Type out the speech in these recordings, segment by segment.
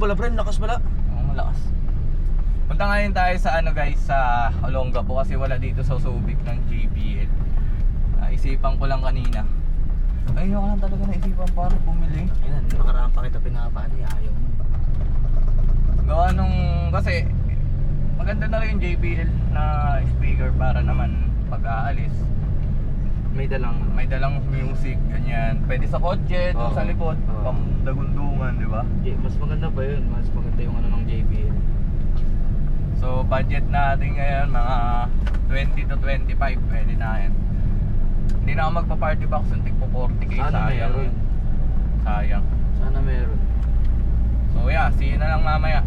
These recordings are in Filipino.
Wala pre, lakas pala. Oo, malakas. Punta ngayon tayo sa ano guys, sa Olongapo kasi wala dito sa Subic ng JBL. Isipan ko lang kanina. Ayun ko lang talaga naisipan para bumili. Ayun, nakaraan pa kita pinapaan eh, ayaw mo ba? Gawa nung, kasi maganda na rin yung JBL na speaker para naman pag aalis. May May dalang music, ganyan. Pwede sa kotse, doon sa likod, pamdagundungan, di ba? mas maganda ba yun? Mas maganda yung ano ng JBL. So budget natin ngayon mga 20 to 25, pwede na yan. Hindi na ako magpa-party box ng tigpo 40k, Sana sayang. meron. Sayang. Sana meron. So yeah, see you na lang mamaya.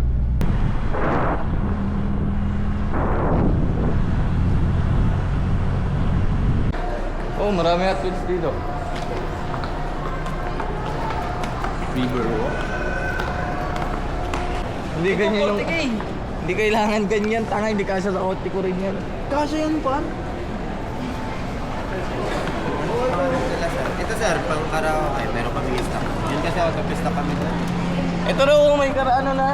Oh, marami at goods dito. River walk. Hindi ganyan yung... Hindi kailangan ganyan, tanga, hindi kasya sa outfit ko rin yan. Kasya yan pa? Ito sir, pang karaoke, meron kami stock. Yun kasi autopista kami doon. Ito raw may ano na.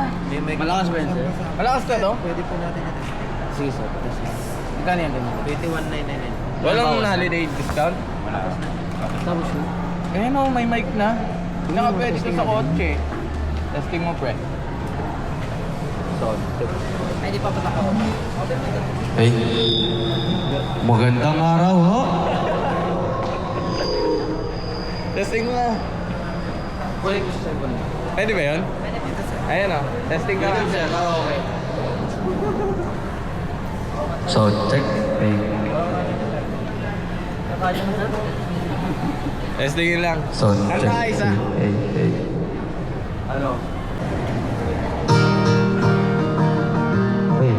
Malakas ba yun, sir? Malakas ka to? Pwede po natin ito. Sige, sir. Magkano yan ganyan? 21,999. Walang holiday discount? Wala. Tapos yun? Kaya no, may mic na. Naka pwede to sa kotse. Testing mo pre. So, Ay, di pa pa ako. Ay, magandang araw ho. testing mo na. Kulit ko sa cellphone. Pwede ba yun? Dito sir. Ayan o, testing ka. Sir, okay. So, check. Ay, Nakaya mo, sir? Testingin lang. so, check. Kanta isa. Ay. Ano? Ay.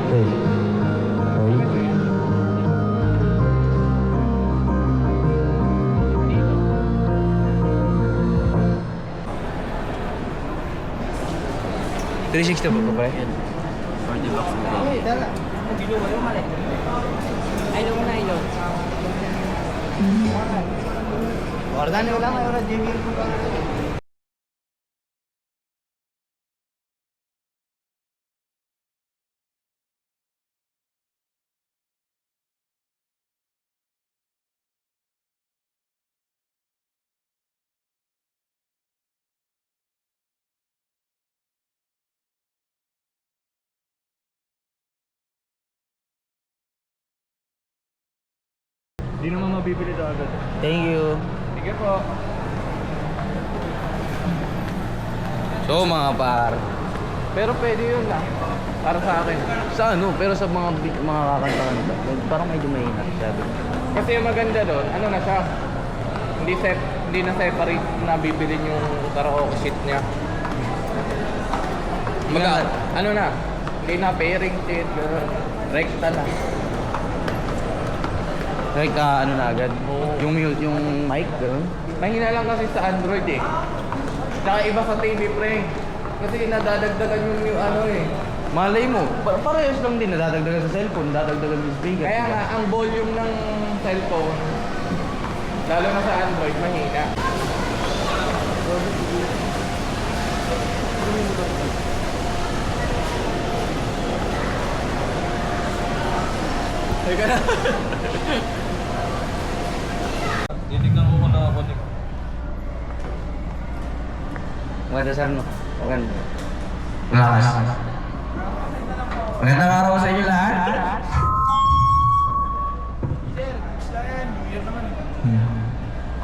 360 ba ba? For the box mo. Organ wala nga, wala JBL ko ba? Hindi naman mabibili ito agad. Thank you. Sige po. So mga par. Pero pwede yun lang. Para sa akin. Sa ano? Pero sa mga kakanta ka nito, parang medyo mahina, sabi. Kasi yung maganda doon, ano na siya. Hindi na separate na bibilin yung karaoke sheet niya. Ano na? Hindi na pairing sheet, gano'n. Rekta na. Like, ano na agad? Yung mic, gano'n? Mahina lang kasi sa Android eh. Tsaka iba sa TV pre. Kasi nadadagdagan yung ano eh. Malay mo, parehas lang din, nadadagdagan sa cellphone, nadadagdagan sa speaker. Kaya nga, ang volume ng cellphone, lalo na sa Android, mahina. Teka na. Titignan ko kung nakakonik. Maganda sir, no? Maganda. Lakas. Magandang araw sa inyo lahat.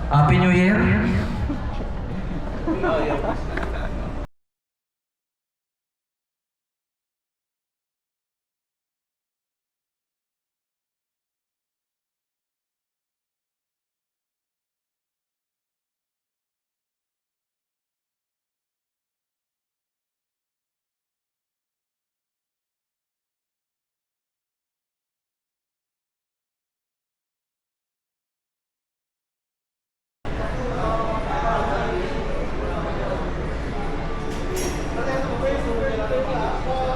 Happy New Year.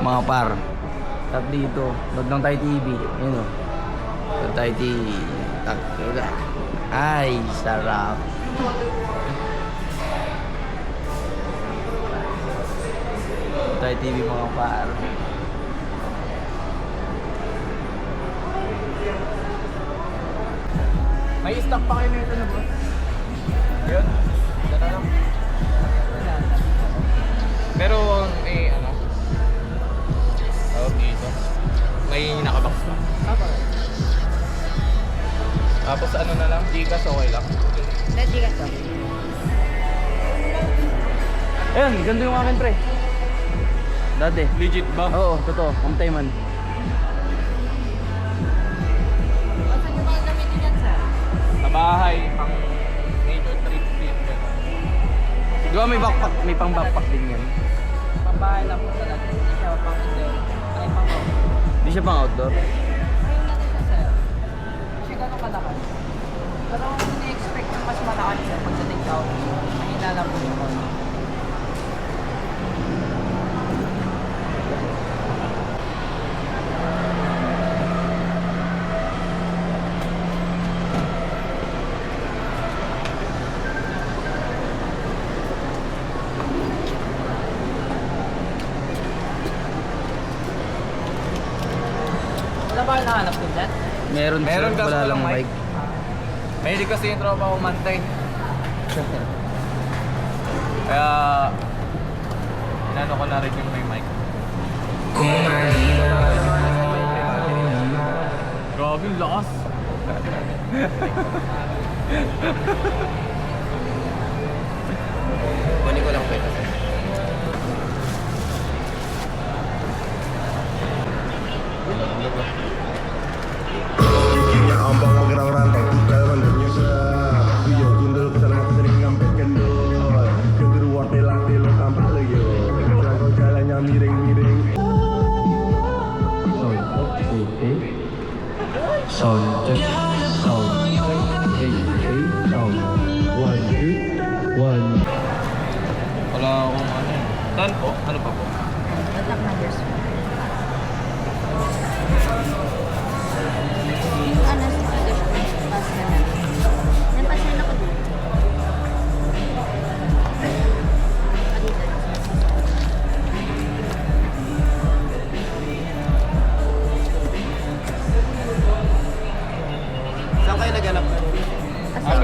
Mga par, tap dito, load ng tayo TV, yun o. Load tayo TV, ay, sarap. Tayo TV mga par. May stock pa kayo nito na boss? Yun. Dala lang. Pero ano? Tawag dito. May nakabox pa. Tapos ano na lang, Gcash okay lang. Ready ka to. Ayun, ganda yung akin pre. Dati. Legit ba? Oo, totoo. Kamtay man. Saan nyo ba gamitin yan, sir? Sa bahay, pang major trip trip. Di ba may backpack, may pang backpack din yan? Pambahay lang po talaga. Hindi siya pang indoor. Ay, pang outdoor. Di siya pang outdoor? Ayun natin siya, sir. Kasi gano'ng kalakas. Pero kung ini-expect ng mas malakas siya pagdating sa outdoor, mahina lang po yung konti. Wala ba kayo nahanap din dyan? Meron, Meron sir, kaso wala lang walang mic. mic. May di kasi yung tropa umantay. Kaya inano ko na rin yung may mic. Grabe yung lakas. Kunin ko lang po ito. Ambang gerang rantau dalam nyesa yo tundul kesana sering ngampet kendor kedua telang telo tampak lagi yo kalau jalannya miring-miring Sound check. Sound check. Hey, hey, sound. 1, 2, 1. Wala akong ano. Saan po? Ano pa po? Contact numbers. Yung ano, speakers ko, pass ka na. Napasin ako dito. Saan kayo naghanap?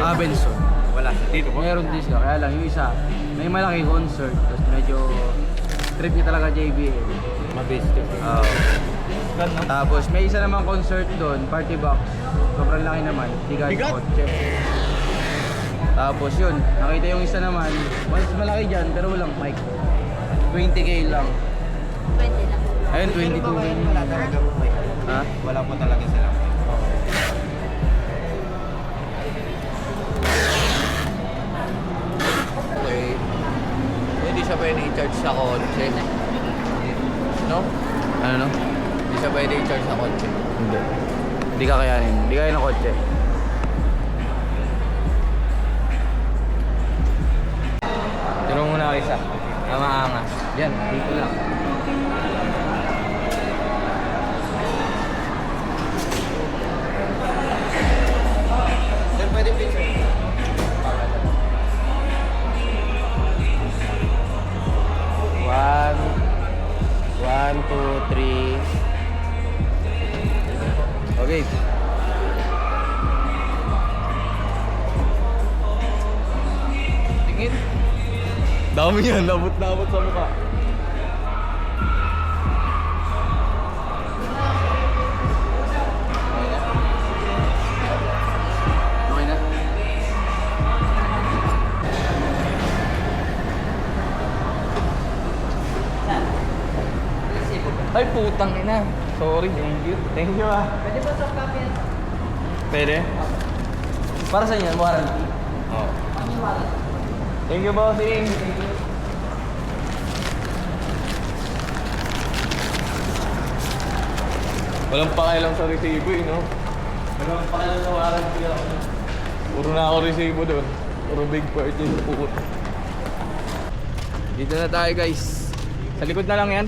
Abenson. Wala. Dito po? Meron din siya, kaya lang yung isa, may malaking concert, tapos medyo trip niya talaga JBL. Mabase to. Ganda. Tapos may isa namang concert doon, party box. Sobrang laki naman, bigat Bigat? kotse. Tapos yun, nakita yung isa naman, mas malaki dyan pero walang mic. 20k lang. 20 lang. Ayun, Pero 22k. ba ngayon wala talaga mic? Ha? Wala po talaga sila. Okay. Hindi siya pwede i-charge sa kotse. No? Ano no? Hindi siya pwede i-charge sa kotse. Hindi. Hindi kakayanin. Hindi kaya ng kotse. Turo muna kayo isa. Maangas. Yan, dito lang. Sir, pwede picture. One, two, three. Okay. Tingin. Dami yan. Labot-labot sa mukha. Okay na? Ay, putang ina. Sorry, thank you. Thank you ah. Pwede ba soft copy yan? Pwede? Para sa inyo, warranty. Oo. Ano yung wallet? Thank you, bossing. Walang pakialam sa resibo eh, no? Walang pakialam sa warranty ako. Puro na ako resibo doon. Puro big purchase po. Dito na tayo guys. Sa likod na lang yan.